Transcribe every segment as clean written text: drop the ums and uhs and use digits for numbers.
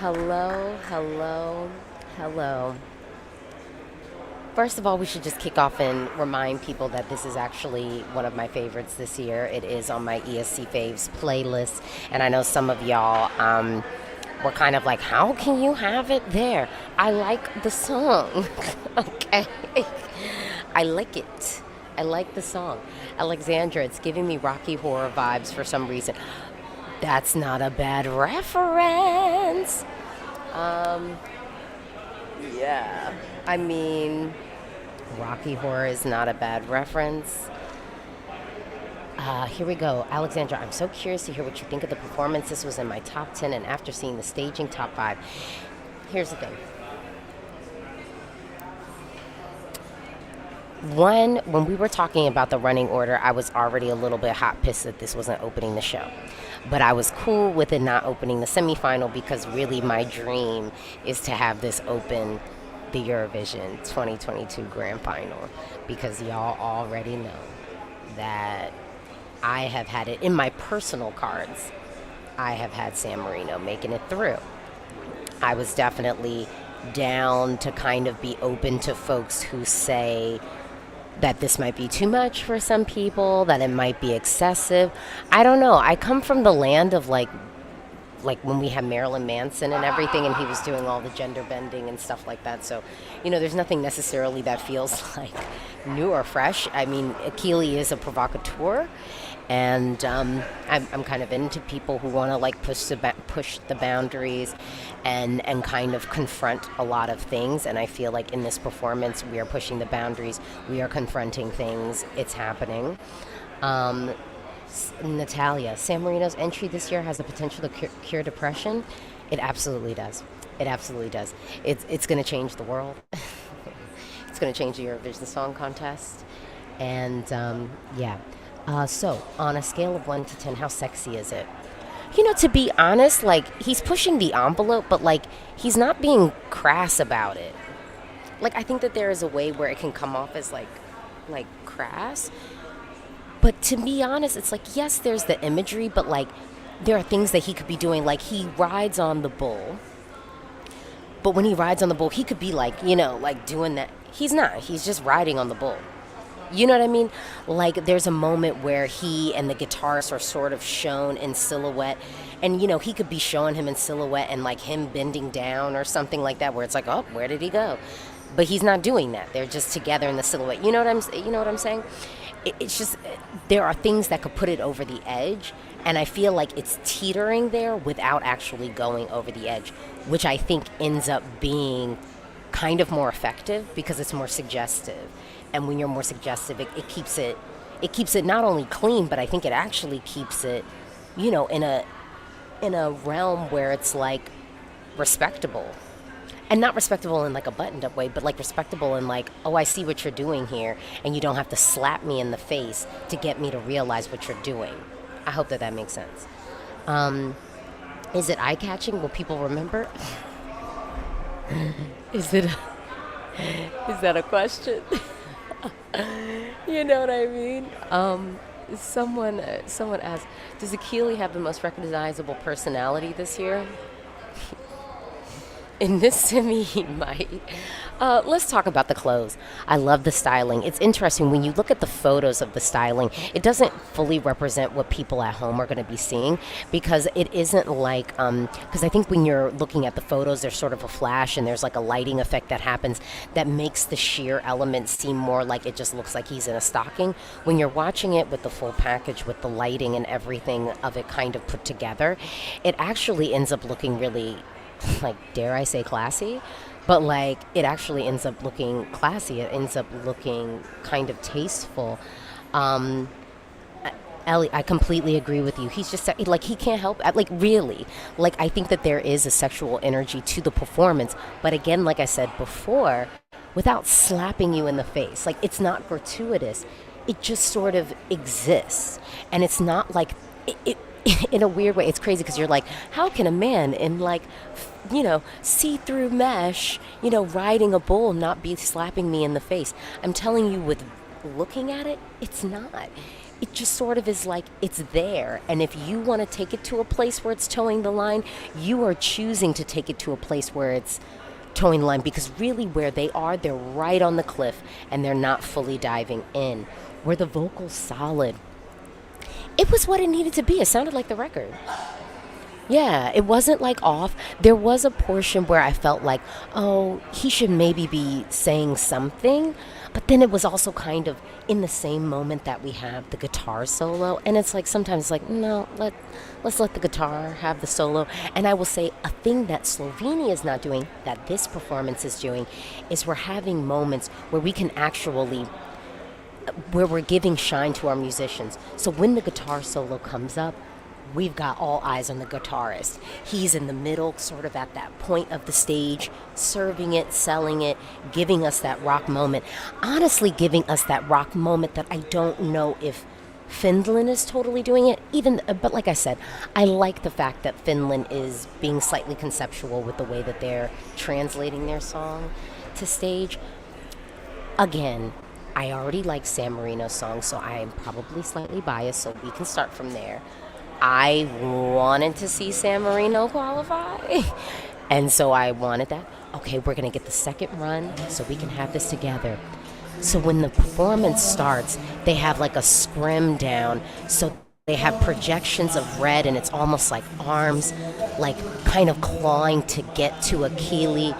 Hello, hello, hello. First of all, we should just kick off and remind people that this is actually one of my favorites this year. It is on my ESC Faves playlist. And I know some of y'all were kind of like, how can you have it there? I like the song. Okay. I like it. I like the song. Alexandra, it's giving me Rocky Horror vibes for some reason. That's not a bad reference. Um, yeah. I mean, Rocky Horror is not a bad reference. Here we go. Alexandra, I'm so curious to hear what you think of the performance. This was in my top 10, and after seeing the staging, top 5. Here's the thing. One, when we were talking about the running order, I was already a little bit hot pissed that this wasn't opening the show. But I was cool with it not opening the semifinal because really my dream is to have this open the Eurovision 2022 Grand Final, because y'all already know that I have had it in my personal cards. I have had San Marino making it through. I was definitely down to kind of be open to folks who say that this might be too much for some people, that it might be excessive. I don't know. I come from the land of like when we had Marilyn Manson and everything, and he was doing all the gender bending and stuff like that. So, there's nothing necessarily that feels like new or fresh. I mean, Achille is a provocateur, and I'm kind of into people who want to like push the boundaries and kind of confront a lot of things. And I feel like in this performance, we are pushing the boundaries. We are confronting things. It's happening. Natalia, San Marino's entry this year has the potential to cure depression. It absolutely does. It absolutely does. It's going to change the world. It's going to change the Eurovision Song Contest. And yeah. So, on a scale of 1 to 10, how sexy is it? To be honest, like, he's pushing the envelope, but, like, he's not being crass about it. Like, I think that there is a way where it can come off as, like crass. But to be honest, it's like, yes, there's the imagery, but, like, there are things that he could be doing. Like, he rides on the bull. But when he rides on the bull, he could be, like, like, doing that. He's not. He's just riding on the bull. You know what I mean? Like, there's a moment where he and the guitarist are sort of shown in silhouette. And, he could be showing him in silhouette and, like, him bending down or something like that, where it's like, oh, where did he go? But he's not doing that. They're just together in the silhouette. You know what I'm saying? It's just, there are things that could put it over the edge. And I feel like it's teetering there without actually going over the edge, which I think ends up being kind of more effective because it's more suggestive. And when you're more suggestive, it keeps it not only clean, but I think it actually keeps it, in a realm where it's like respectable. And not respectable in like a buttoned up way, but like respectable in like, oh, I see what you're doing here, and you don't have to slap me in the face to get me to realize what you're doing. I hope that makes sense. Is it eye-catching? Will people remember? Is that a question? You know what I mean? Someone asked, does Achille have the most recognizable personality this year? In this semi, he might. Let's talk about the clothes. I love the styling. It's interesting when you look at the photos of the styling, it doesn't fully represent what people at home are going to be seeing, because it isn't like, because I think when you're looking at the photos, there's sort of a flash and there's like a lighting effect that happens that makes the sheer element seem more like it just looks like he's in a stocking. When you're watching it with the full package, with the lighting and everything of it kind of put together, it actually ends up looking really, like, dare I say classy, but like it actually ends up looking classy. It ends up looking kind of tasteful. Ellie, I completely agree with you. He's just like, he can't help, like, really, like, I think that there is a sexual energy to the performance, but again, like I said before, without slapping you in the face. Like, it's not gratuitous, it just sort of exists. And it's not like it in a weird way. It's crazy because you're like, how can a man in like, see-through mesh, riding a bull not be slapping me in the face? I'm telling you, with looking at it, it's not. it just sort of is like it's there. And if you want to take it to a place where it's towing the line, you are choosing to take it to a place where it's towing the line, because really where they are, they're right on the cliff and they're not fully diving in. Where the vocal's solid, it was what it needed to be. It sounded like the record. Yeah, it wasn't like off. There was a portion where I felt like, oh, he should maybe be saying something. But then it was also kind of in the same moment that we have the guitar solo. And it's like sometimes it's like, no, let's let the guitar have the solo. And I will say a thing that Slovenia is not doing, that this performance is doing, is we're having moments where we can actually, where we're giving shine to our musicians. So when the guitar solo comes up, we've got all eyes on the guitarist. He's in the middle, sort of at that point of the stage, serving it, selling it, giving us that rock moment. Honestly, giving us that rock moment that I don't know if Finland is totally doing it. But like I said, I like the fact that Finland is being slightly conceptual with the way that they're translating their song to stage. Again, I already like San Marino's song, so I am probably slightly biased, so we can start from there. I wanted to see San Marino qualify, and so I wanted that. Okay, we're going to get the second run so we can have this together. So when the performance starts, they have like a scrim down, so they have projections of red, and it's almost like arms, like kind of clawing to get to Achille,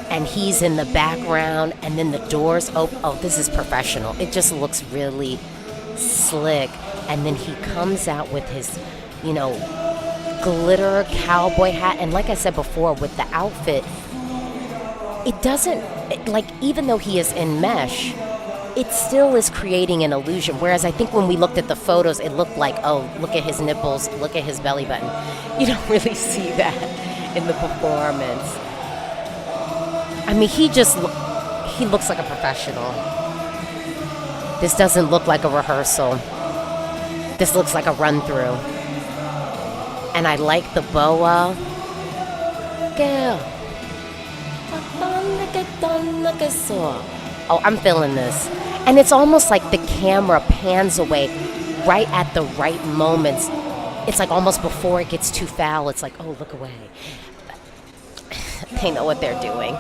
and he's in the background, and then the doors open. Oh, this is professional. It just looks really slick, and then he comes out with his glitter cowboy hat. And like I said before, with the outfit, it doesn't, even though he is in mesh, it still is creating an illusion. Whereas I think when we looked at the photos, it looked like, oh, look at his nipples, look at his belly button. You don't really see that in the performance. I mean, he looks like a professional. This doesn't look like a rehearsal. This looks like a run-through. And I like the boa. Oh, I'm feeling this. And it's almost like the camera pans away right at the right moments. It's like almost before it gets too foul. It's like, oh, look away. They know what they're doing.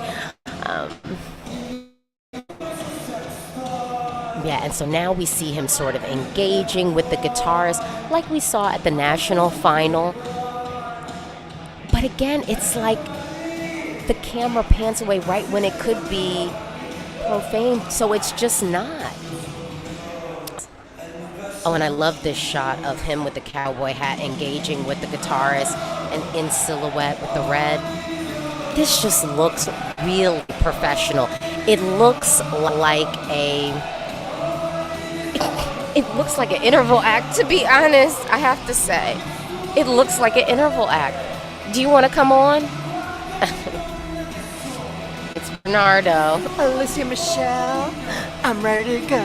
Yeah, and so now we see him sort of engaging with the guitarist like we saw at the national final. But again, it's like the camera pans away right when it could be profane, so it's just not. Oh, and I love this shot of him with the cowboy hat engaging with the guitarist and in silhouette with the red. This just looks real professional. It looks like it looks like an interval act, to be honest, I have to say. It looks like an interval act. Do you want to come on? It's Bernardo. Alesia Michelle, I'm ready to go.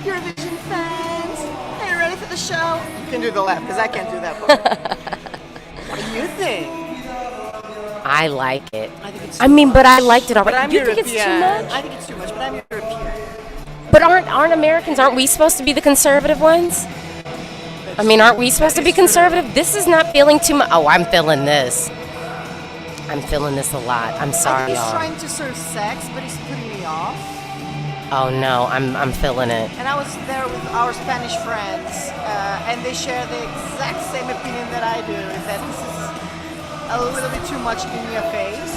Eurovision fans, are you ready for the show? You can do the laugh, because I can't do that part. What do you think? I like it. I think it's but I liked it already. Do you think it's too much? I think it's too much, but I'm European. But aren't Americans, aren't we supposed to be the conservative ones? I mean, aren't we supposed to be conservative? This is not feeling too much. Oh, I'm feeling this. I'm feeling this a lot. I'm sorry, He's y'all. trying to serve sex, but he's putting me off. Oh no, I'm feeling it. And I was there with our Spanish friends, and they share the exact same opinion that I do, is that this is a little bit too much in your face.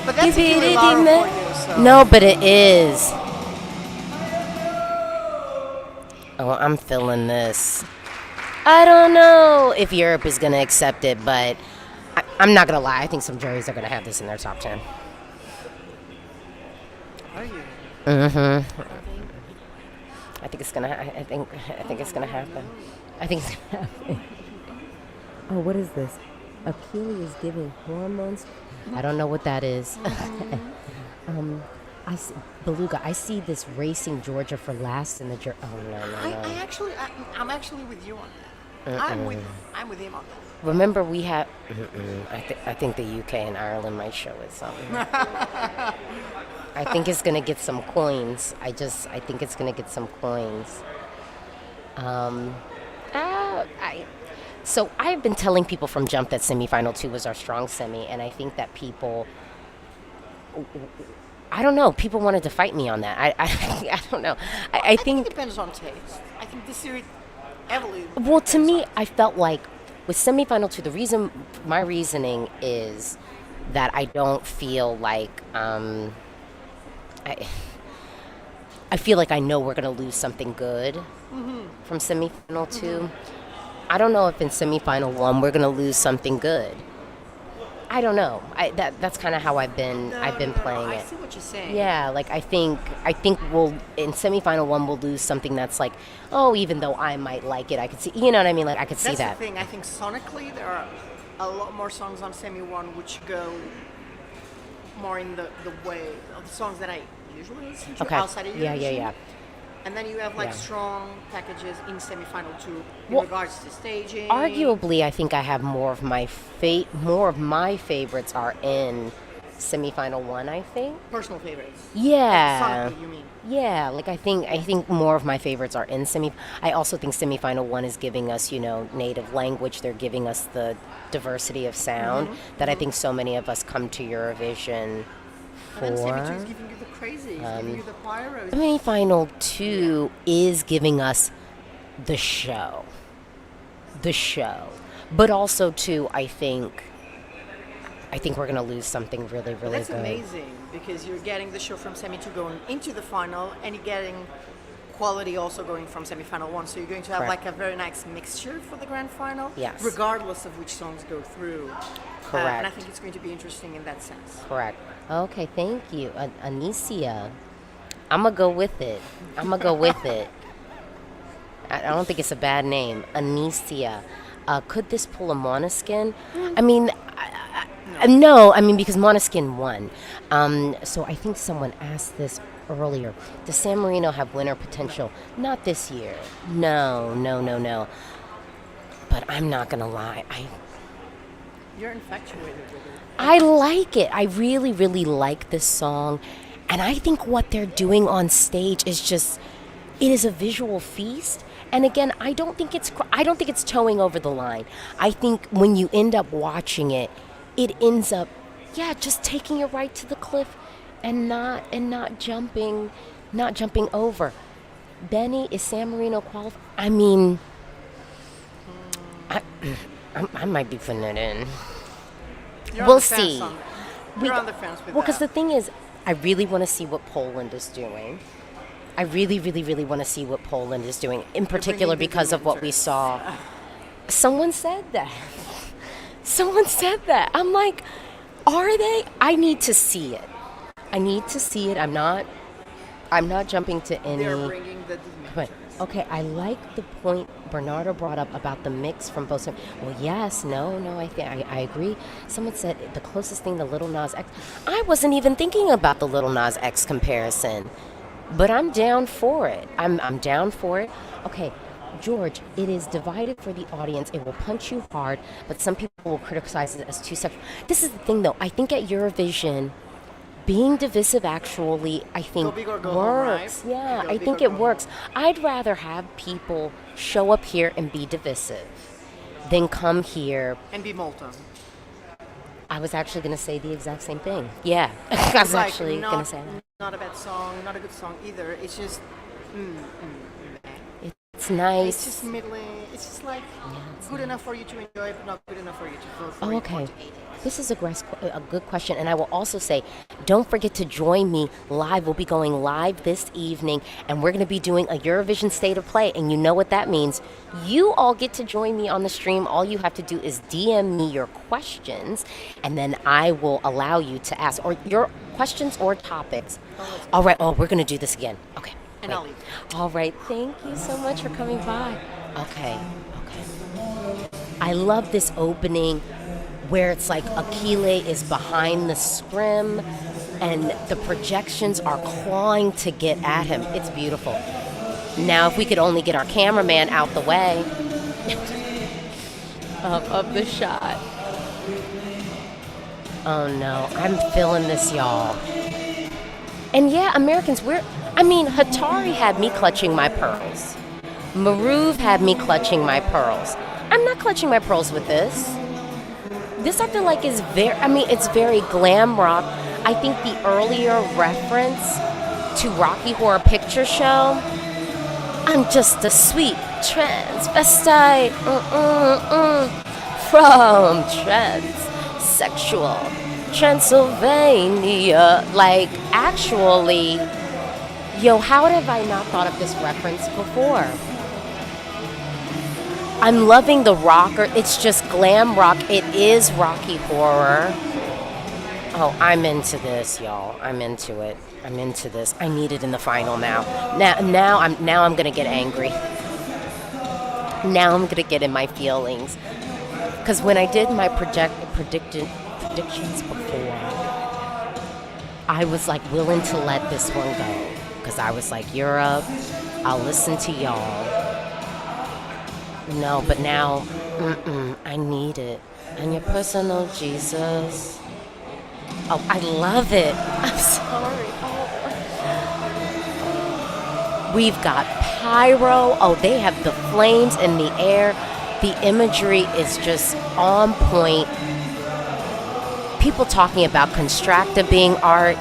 But that's Achille Lauro for you, so. No, but it is. Oh, I'm feeling this. I don't know if Europe is going to accept it, but I'm not going to lie. I think some juries are going to have this in their top 10. Are you? Mm-hmm. I think it's going to I think it's going to happen. I think it's going to happen. Oh, what is this? Achille is giving hormones. I don't know what that is. I see, Beluga, I see this racing Georgia for last in the oh no. I'm actually with you on that. I'm with him on that. Remember, we have. I think the UK and Ireland might show it something. I think it's gonna get some coins. I think it's gonna get some coins. So I've been telling people from jump that semifinal 2 was our strong semi, and I think that people, I don't know, people wanted to fight me on that. I don't know. I think think, it depends on taste. I think this series heavily. well, to depends me, on- I felt like with semifinal 2, my reasoning is that I don't feel like, I feel like I know we're going to lose something good from semifinal 2. I don't know if in semifinal 1 we're going to lose something good. I don't know. That's kind of how I've been playing I it. see what you're saying. Yeah, like I think we'll in semifinal 1 we'll lose something that's like, oh, even though I might like it, I could see, you know what I mean? Like I could see That's that. the thing. I think sonically there are a lot more songs on Semi 1 which go more in the way of the songs that I usually listen to Okay. outside of Eurovision. Yeah. And then you have like Yeah. strong packages in semifinal 2 in Well, regards to staging. Arguably, I think I have more of my favorites are in semifinal 1, I think. Personal favorites. Yeah. Like sonically, you mean? Yeah, like I think more of my favorites are in semi. I also think semifinal 1 is giving us, native language. They're giving us the diversity of sound that I think so many of us come to Eurovision for. And then Semi 2 is giving you the crazy, it's giving you the pyros. Semifinal 2 is giving us the show. But also too, I think we're gonna lose something really, really That's good. amazing because you're getting the show from Semi 2 going into the final and you're getting quality also going from semifinal 1. So you're going to have Correct. like a very nice mixture for the grand final. Yes. Regardless of which songs go through. Correct. And I think it's going to be interesting in that sense. Correct. Okay, thank you. Anicia. I'm going to go with it. I don't think it's a bad name. Anicia. Could this pull a Måneskin? I mean, no, because Måneskin won. So I think someone asked this earlier. Does San Marino have winner potential? Not this year. No. But I'm not going to lie. You're infatuated with it. I like it. I really, really like this song. And I think what they're doing on stage is just, it is a visual feast. And again, I don't think it's towing over the line. I think when you end up watching it, it ends up, just taking you right to the cliff and not jumping over. Benny, is San Marino qualified? I mean, I might be putting it in. You're We'll on the fence see. on that. You're on the fence with Well, because the that. thing is, I really want to see what Poland is doing. I really, really, really want to see what Poland is doing, in particular bringing the because of what we dementors. saw. Someone said that. I'm like, are they? I need to see it. I'm not jumping to any. They're bringing the But, okay, I like the point Bernardo brought up about the mix from both sides. Well, yes, no, I agree. Someone said the closest thing to Little Nas X. I wasn't even thinking about the Little Nas X comparison, but I'm down for it. I'm down for it. Okay, George, it is divided for the audience. It will punch you hard, but some people will criticize it as too sexual. This is the thing, though. I think at Eurovision, being divisive actually, I think, Go big or go home, works. right? Yeah, Go I big think or it go works. I'd rather have people show up here and be divisive than come here. and be molten. I was actually going to say the exact same thing. Yeah, I was Like, actually not- going to say that. Not a bad song, not a good song either. It's just, It's nice. it's just middling. It's just like it's good enough for you to enjoy, but not good enough for you to vote for. Oh, it or okay. to hate it. This is a good question, and I will also say, don't forget to join me live. We'll be going live this evening, and we're going to be doing a Eurovision State of Play, and you know what that means. You all get to join me on the stream. All you have to do is DM me your questions, and then I will allow you to ask, or your questions or topics. All right, we're going to do this again. Okay. And I'll leave. All right, thank you so much for coming by. Okay. I love this opening where it's like Achille is behind the scrim and the projections are clawing to get at him. It's beautiful. Now, if we could only get our cameraman out the way of the shot. Oh no, I'm feeling this, y'all. And yeah, Americans, Hatari had me clutching my pearls. Maruv had me clutching my pearls. I'm not clutching my pearls with this. This I feel like is it's very glam rock. I think the earlier reference to Rocky Horror Picture Show, I'm just a sweet transvestite from transsexual Transylvania. Like, actually, how have I not thought of this reference before? I'm loving the rocker. It's just glam rock. It is Rocky Horror. Oh, I'm into this, y'all. I'm into it. I'm into this. I need it in the final now. Now I'm gonna get angry. Now I'm gonna get in my feelings. Because when I did my predictions before, I was like willing to let this one go. Because I was like, Europe, I'll listen to y'all. No, but now, I need it. And your personal Jesus. Oh, I love it. I'm sorry. Oh. We've got pyro. Oh, they have the flames in the air. The imagery is just on point. People talking about Constracta being art.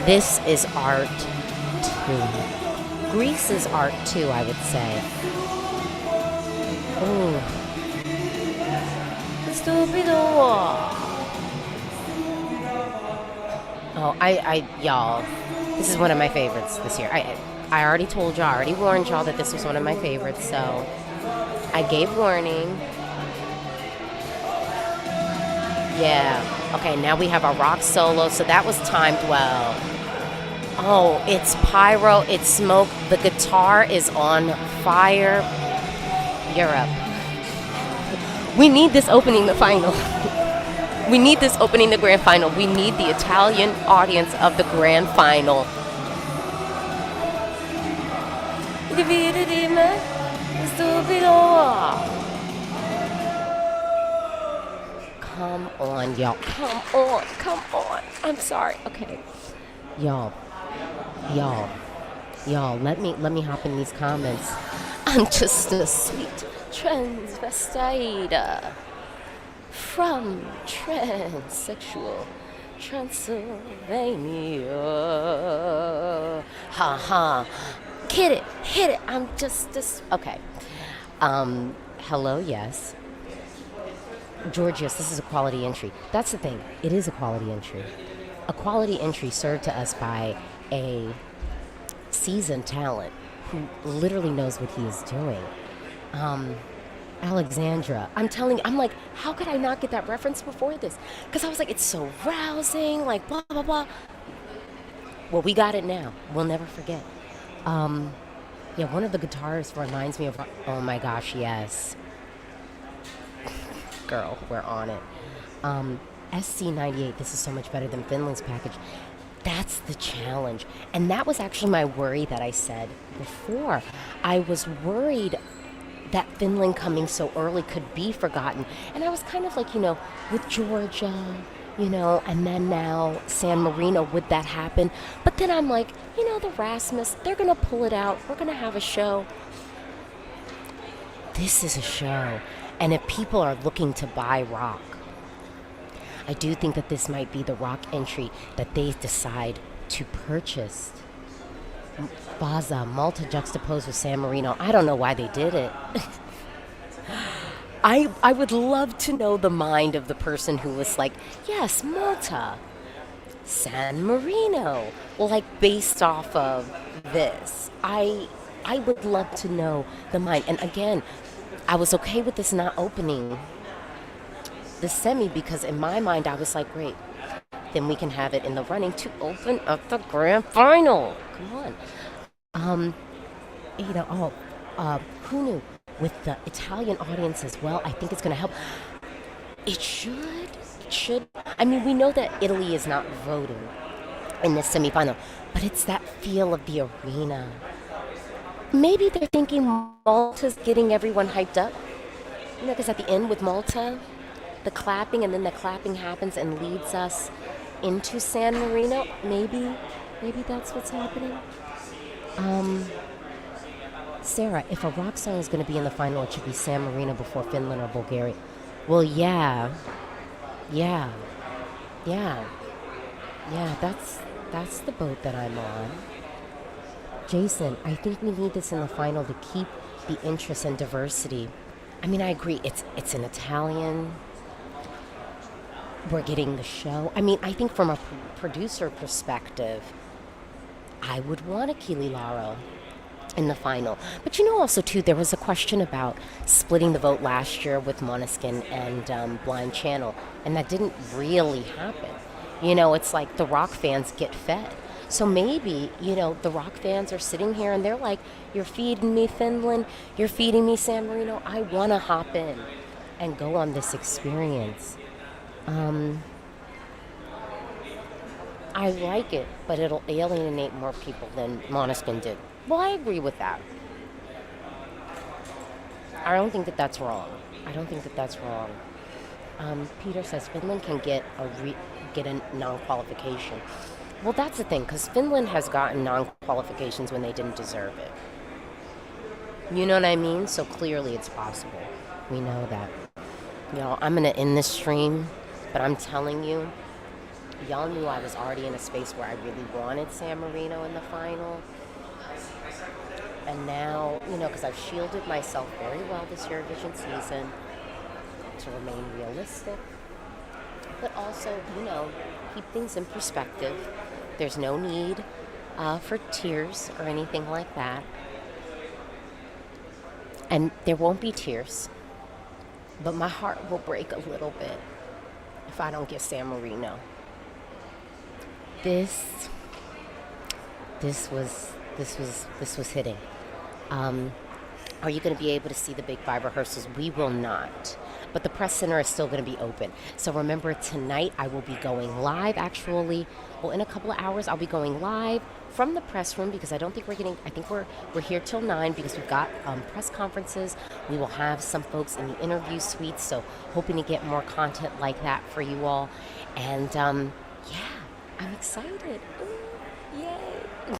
This is art too. Greece is art too, I would say. Ooh. Stupido. Oh, y'all, this is one of my favorites this year. I already told y'all, I already warned y'all that this was one of my favorites, so I gave warning. Yeah. Okay, now we have a rock solo, so that was timed well. Oh, it's pyro, it's smoke, the guitar is on fire. Europe. We need this opening the final. We need this opening the grand final. We need the Italian audience of the grand final. Come on, y'all. Come on. Come on. I'm sorry. Okay. Y'all, let me hop in these comments. I'm just a sweet transvestite from transsexual Transylvania. Ha ha. Hit it. I'm just this. Okay. Hello, yes. Georgios, this is a quality entry. That's the thing. It is a quality entry. A quality entry served to us by a seasoned talent who literally knows what he is doing. Alexandra, I'm like, how could I not get that reference before this? Because I was like, it's so rousing, like blah, blah, blah. Well, we got it now. We'll never forget. Yeah, one of the guitarists reminds me of, oh my gosh, yes. Girl, we're on it. SC98, this is so much better than Finland's package. That's the challenge. And that was actually my worry that I said before. I was worried that Finland coming so early could be forgotten. And I was kind of like, with Georgia, and then now San Marino, would that happen? But then I'm like, the Rasmus, they're going to pull it out. We're going to have a show. This is a show. And if people are looking to buy rock, I do think that this might be the rock entry that they decide to purchase. Baza, Malta juxtaposed with San Marino. I don't know why they did it. I would love to know the mind of the person who was like, yes, Malta, San Marino, like based off of this. I would love to know the mind. And again, I was okay with this not opening the semi because in my mind I was like, great, then we can have it in the running to open up the grand final. Come on. Who knew? With the Italian audience as well, I think it's going to help. It should. I mean, we know that Italy is not voting in the semifinal, but it's that feel of the arena. Maybe they're thinking Malta's getting everyone hyped up. Because at the end with Malta, the clapping, and then the clapping happens and leads us into San Marino. Maybe that's what's happening. Sarah, if a rock song is going to be in the final, it should be San Marino before Finland or Bulgaria. Well, yeah, yeah, yeah, yeah. That's the boat that I'm on. Jason, I think we need this in the final to keep the interest and diversity. I mean, I agree. It's an Italian. We're getting the show. I mean, I think from a producer perspective, I would want Achille Lauro in the final. But you know, also too, there was a question about splitting the vote last year with Måneskin and Blind Channel, and that didn't really happen. You know, it's like the rock fans get fed. So maybe, you know, the rock fans are sitting here and they're like, you're feeding me Finland, you're feeding me San Marino. I want to hop in and go on this experience. I like it, but it'll alienate more people than Måneskin did. Well, I agree with that. I don't think that that's wrong. I don't think that that's wrong. Peter says Finland can get a non-qualification. Well, that's the thing, because Finland has gotten non-qualifications when they didn't deserve it. You know what I mean? So clearly it's possible. We know that. Y'all, I'm going to end this stream, but I'm telling you, y'all knew I was already in a space where I really wanted San Marino in the final. And now, you know, because I've shielded myself very well this Eurovision season to remain realistic, but also, you know, keep things in perspective. There's no need for tears or anything like that. And there won't be tears, but my heart will break a little bit if I don't get San Marino. This was hitting. Are you going to be able to see the Big Five rehearsals? We will not. But the press center is still going to be open. So remember, tonight I will be going live, actually. Well, in a couple of hours, I'll be going live from the press room because I think we're here till 9 because we've got press conferences. We will have some folks in the interview suites, so hoping to get more content like that for you all. And yeah, I'm excited. Ooh.